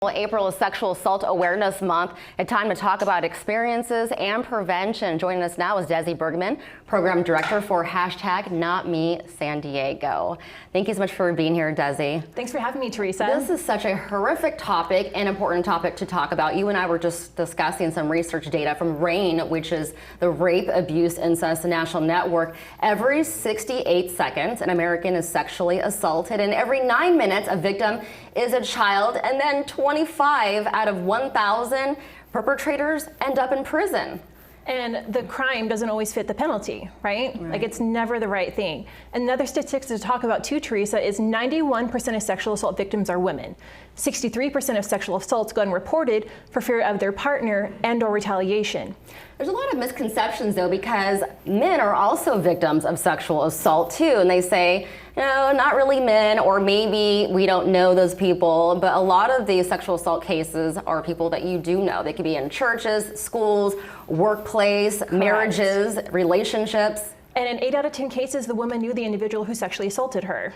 Well, April is Sexual Assault Awareness Month, a time to talk about experiences and prevention. Joining us now is Desi Bergman, Program Director for #NotMeSD. Thank you so much for being here, Desi. Thanks for having me, Teresa. This is such a horrific topic and important topic to talk about. You and I were just discussing some research data from RAINN, which is the Rape, Abuse, Incest National Network. Every 68 seconds, an American is sexually assaulted, and every 9 minutes, a victim is a child, and then 25 out of 1,000 perpetrators end up in prison. And the crime doesn't always fit the penalty, right? Like, it's never the right thing. Another statistic to talk about too, Teresa, is 91% of sexual assault victims are women. 63% of sexual assaults go unreported for fear of their partner and or retaliation. There's a lot of misconceptions though, because men are also victims of sexual assault too, and they say, no, not really men, or maybe we don't know those people, but a lot of these sexual assault cases are people that you do know. They could be in churches, schools, workplace, correct, marriages, relationships. And in 8 out of 10 cases, the woman knew the individual who sexually assaulted her.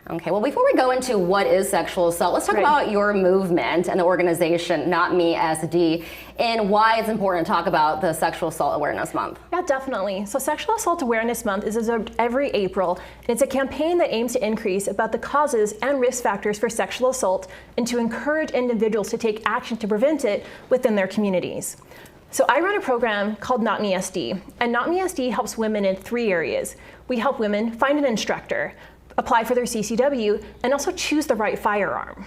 Okay, well, before we go into what is sexual assault, let's talk about your movement and the organization, NotMeSD, and why it's important to talk about the Sexual Assault Awareness Month. Yeah, definitely. So Sexual Assault Awareness Month is observed every April, and it's a campaign that aims to increase about the causes and risk factors for sexual assault and to encourage individuals to take action to prevent it within their communities. So I run a program called NotMeSD, and NotMeSD helps women in 3 areas. We help women find an instructor, apply for their CCW, and also choose the right firearm.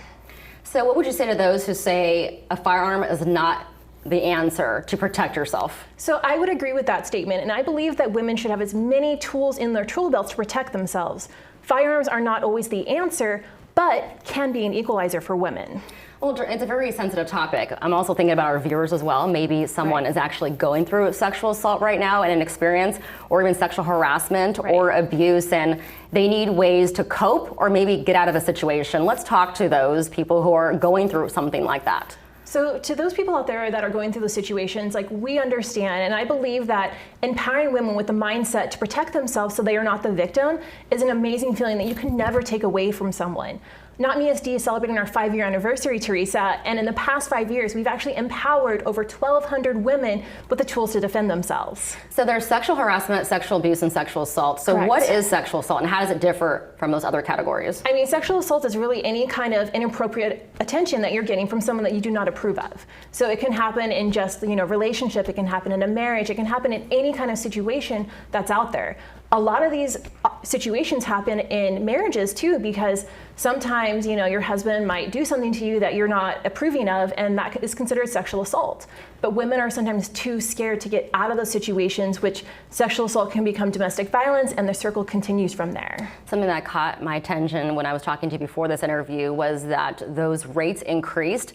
So what would you say to those who say a firearm is not the answer to protect yourself? So I would agree with that statement, and I believe that women should have as many tools in their tool belts to protect themselves. Firearms are not always the answer, but can be an equalizer for women. Well, it's a very sensitive topic. I'm also thinking about our viewers as well. Maybe someone is actually going through sexual assault right now and an experience, or even sexual harassment or abuse, and they need ways to cope or maybe get out of a situation. Let's talk to those people who are going through something like that. So to those people out there that are going through those situations, like, we understand, and I believe that empowering women with the mindset to protect themselves so they are not the victim is an amazing feeling that you can never take away from someone. NotMeSD is celebrating our 5-year anniversary, Teresa, and in the past 5 years, we've actually empowered over 1,200 women with the tools to defend themselves. So there's sexual harassment, sexual abuse, and sexual assault. So correct, what is sexual assault, and how does it differ from those other categories? I mean, sexual assault is really any kind of inappropriate attention that you're getting from someone that you do not approve of. So it can happen in just, relationship, it can happen in a marriage, it can happen in any kind of situation that's out there. A lot of these situations happen in marriages too, because sometimes, your husband might do something to you that you're not approving of, and that is considered sexual assault. But women are sometimes too scared to get out of those situations, which sexual assault can become domestic violence, and the circle continues from there. Something that caught my attention when I was talking to you before this interview was that those rates increased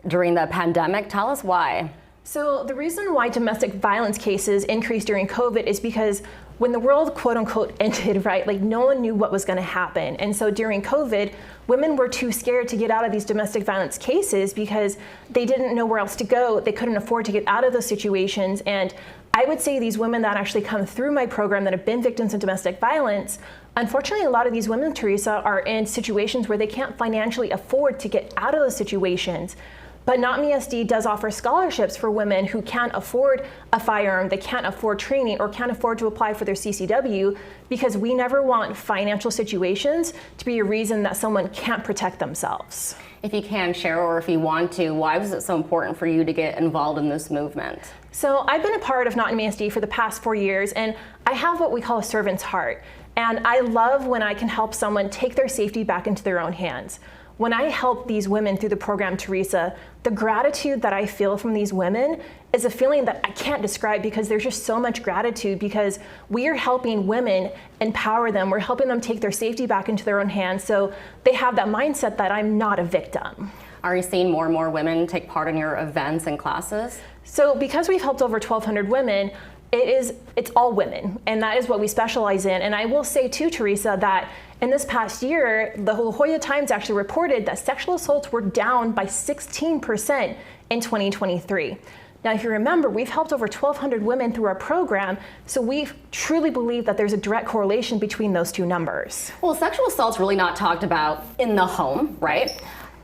during the pandemic. Tell us why. So the reason why domestic violence cases increased during COVID is because when the world, quote unquote, ended, right, like, no one knew what was going to happen. And so during COVID, women were too scared to get out of these domestic violence cases because they didn't know where else to go. They couldn't afford to get out of those situations. And I would say these women that actually come through my program that have been victims of domestic violence, unfortunately, a lot of these women, Teresa, are in situations where they can't financially afford to get out of those situations. But NotMeSD does offer scholarships for women who can't afford a firearm, they can't afford training, or can't afford to apply for their CCW, because we never want financial situations to be a reason that someone can't protect themselves. If you can share, or if you want to, why was it so important for you to get involved in this movement? So I've been a part of NotMeSD for the past 4 years, and I have what we call a servant's heart. And I love when I can help someone take their safety back into their own hands. When I help these women through the program, Teresa, the gratitude that I feel from these women is a feeling that I can't describe, because there's just so much gratitude, because we are helping women empower them. We're helping them take their safety back into their own hands, so they have that mindset that I'm not a victim. Are you seeing more and more women take part in your events and classes? So because we've helped over 1,200 women, it's all women, and that is what we specialize in. And I will say too, Teresa, that in this past year, the La Jolla Times actually reported that sexual assaults were down by 16% in 2023. Now, if you remember, we've helped over 1,200 women through our program, so we truly believe that there's a direct correlation between those two numbers. Well, sexual assault's really not talked about in the home, right?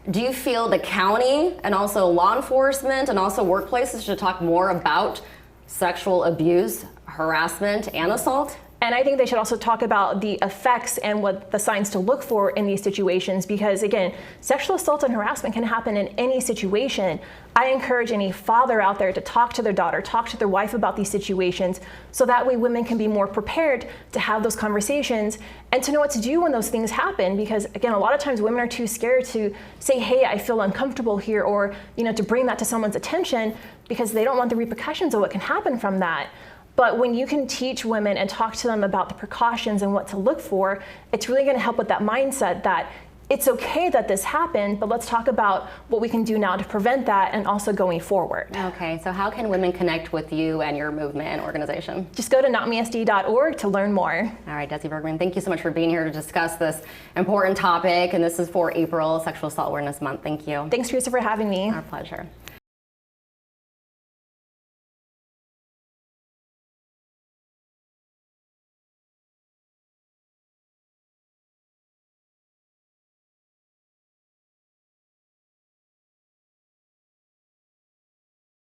Do you feel the county and also law enforcement and also workplaces should talk more about sexual abuse, harassment, and assault? And I think they should also talk about the effects and what the signs to look for in these situations, because again, sexual assault and harassment can happen in any situation. I encourage any father out there to talk to their daughter, talk to their wife about these situations, so that way women can be more prepared to have those conversations and to know what to do when those things happen. Because again, a lot of times women are too scared to say, hey, I feel uncomfortable here, or to bring that to someone's attention, because they don't want the repercussions of what can happen from that. But when you can teach women and talk to them about the precautions and what to look for, it's really going to help with that mindset that it's okay that this happened, but let's talk about what we can do now to prevent that and also going forward. Okay, so how can women connect with you and your movement and organization? Just go to NotMeSD.org to learn more. All right, Desi Bergman, thank you so much for being here to discuss this important topic. And this is for April Sexual Assault Awareness Month. Thank you. Thanks, Teresa, for having me. Our pleasure.